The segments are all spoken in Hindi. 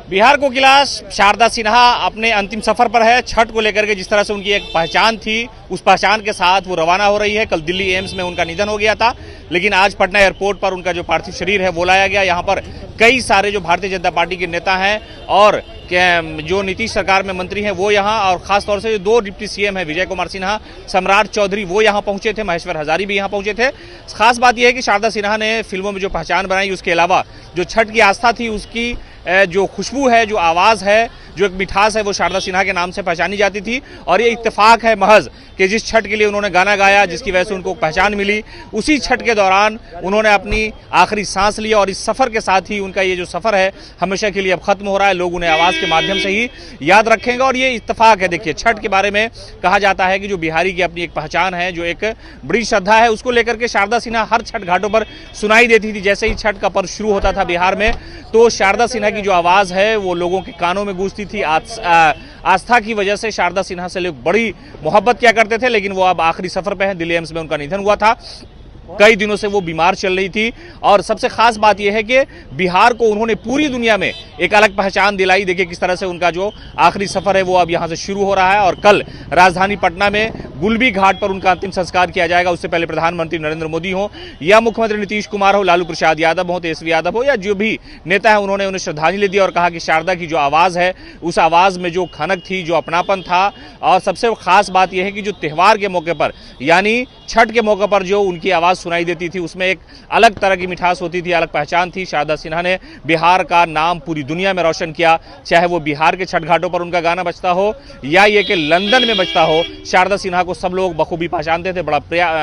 बिहार कोकिला शारदा सिन्हा अपने अंतिम सफर पर है। छठ को लेकर के जिस तरह से उनकी एक पहचान थी, उस पहचान के साथ वो रवाना हो रही है। कल दिल्ली एम्स में उनका निधन हो गया था, लेकिन आज पटना एयरपोर्ट पर उनका जो पार्थिव शरीर है वो लाया गया। यहाँ पर कई सारे जो भारतीय जनता पार्टी के नेता हैं और जो नीतीश सरकार में मंत्री हैं वो यहाँ, और खास तौर से जो दो डिप्टी सीएम हैं विजय कुमार सिन्हा, सम्राट चौधरी, वो यहाँ पहुंचे थे। महेश्वर हजारी भी यहाँ पहुंचे थे। खास बात यह है कि शारदा सिन्हा ने फिल्मों में जो पहचान बनाई, उसके अलावा जो छठ की आस्था थी, उसकी जो खुशबू है, जो आवाज़ है, जो एक मिठास है, वो शारदा सिन्हा के नाम से पहचानी जाती थी। और ये इत्तेफाक है महज कि जिस छठ के लिए उन्होंने गाना गाया, जिसकी वजह से उनको पहचान मिली, उसी छठ के दौरान उन्होंने अपनी आखिरी सांस लिया। और इस सफ़र के साथ ही उनका ये जो सफ़र है हमेशा के लिए अब खत्म हो रहा है। लोग उन्हें आवाज़ के माध्यम से ही याद रखेंगे और ये इत्तेफाक है। देखिए, छठ के बारे में कहा जाता है कि जो बिहारी की अपनी एक पहचान है, जो एक बड़ी श्रद्धा है, उसको लेकर के शारदा सिन्हा हर छठ घाटों पर सुनाई देती थी। जैसे ही छठ का पर्व शुरू होता था बिहार में, तो शारदा सिन्हा की जो आवाज़ है वो लोगों के कानों में गूंजती थी। आस्था की वजह से शारदा सिन्हा से लोग बड़ी मोहब्बत किया करते थे, लेकिन वो अब आखिरी सफर पे हैं। दिल्ली एम्स में उनका निधन हुआ था। कई दिनों से वो बीमार चल रही थी और सबसे खास बात यह है कि बिहार को उन्होंने पूरी दुनिया में एक अलग पहचान दिलाई। देखिए किस तरह से उनका जो आखिरी सफर है वो अब यहां से शुरू हो रहा है और कल राजधानी पटना में गुलबी घाट पर उनका अंतिम संस्कार किया जाएगा। उससे पहले प्रधानमंत्री नरेंद्र मोदी हो या मुख्यमंत्री नीतीश कुमार हो, लालू प्रसाद यादव हो, तेजस्वी यादव हो या जो भी नेता है, उन्होंने उन्हें श्रद्धांजलि दी और कहा कि शारदा की जो आवाज़ है, उस आवाज़ में जो खनक थी, जो अपनापन था, और सबसे खास बात यह है कि जो त्यौहार के मौके पर यानी छठ के मौके पर जो उनकी आवाज़ सुनाई देती थी, उसमें एक अलग तरह की मिठास होती थी, अलग पहचान थी। शारदा सिन्हा ने बिहार का नाम पूरी दुनिया में रोशन किया, चाहे वो बिहार के छठ घाटों पर उनका गाना बजता हो या ये कि लंदन में बजता हो। शारदा सिन्हा को सब लोग बखूबी पहचानते थे, बड़ा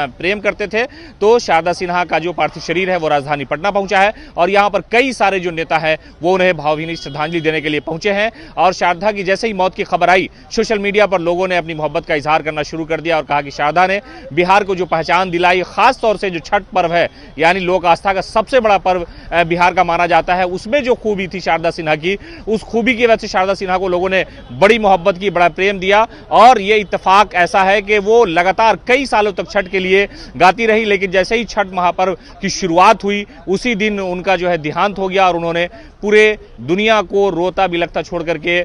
प्रेम करते थे। तो शारदा सिन्हा का जो पार्थिव शरीर है वो राजधानी पटना पहुंचा है और यहाँ पर कई सारे जो नेता हैं वो उन्हें भावभीनी श्रद्धांजलि देने के लिए पहुंचे हैं। और शारदा की जैसे ही मौत की खबर आई, सोशल मीडिया पर लोगों ने अपनी मोहब्बत का इजहार करना शुरू कर दिया और कहा कि शारदा ने बिहार को जो पहचान दिलाई, खास तौर से जो छठ पर्व है यानी लोक आस्था का सबसे बड़ा पर्व बिहार का माना जाता है, उसमें जो खूबी थी शारदा सिन्हा की, उस खूबी की वजह से शारदा सिन्हा को लोगों ने बड़ी मोहब्बत की, बड़ा प्रेम दिया। और ये इत्तेफाक ऐसा है कि वो लगातार कई सालों तक छठ के लिए गाती रही, लेकिन जैसे ही छठ महापर्व की शुरुआत हुई, उसी दिन उनका जो है देहांत हो गया और उन्होंने पूरे दुनिया को रोता बिलखता छोड़ करके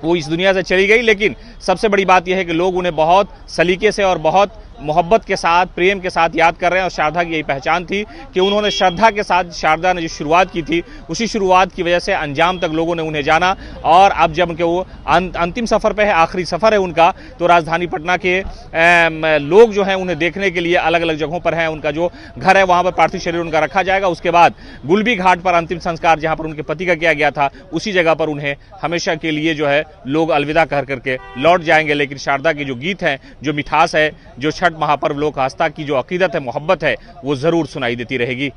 वो इस दुनिया से चली गई। लेकिन सबसे बड़ी बात यह है कि लोग उन्हें बहुत सलीके से और बहुत मोहब्बत के साथ, प्रेम के साथ याद कर रहे हैं। और शारदा की यही पहचान थी कि उन्होंने श्रद्धा के साथ शारदा ने जो शुरुआत की थी, उसी शुरुआत की वजह से अंजाम तक लोगों ने उन्हें जाना। और अब जब उनके वो अंतिम सफ़र पे है, आखिरी सफ़र है उनका, तो राजधानी पटना के लोग जो हैं उन्हें देखने के लिए अलग अलग जगहों पर हैं। उनका जो घर है वहाँ पर पार्थिव शरीर उनका रखा जाएगा। उसके बाद गुलबी घाट पर अंतिम संस्कार, जहाँ पर उनके पति का किया गया था, उसी जगह पर उन्हें हमेशा के लिए जो है लोग अलविदा कह करके लौट जाएंगे। लेकिन शारदा के जो गीत हैं, जो मिठास है, जो छठ महापर्व लोक आस्था की जो अकीदत है, मोहब्बत है, वो जरूर सुनाई देती रहेगी।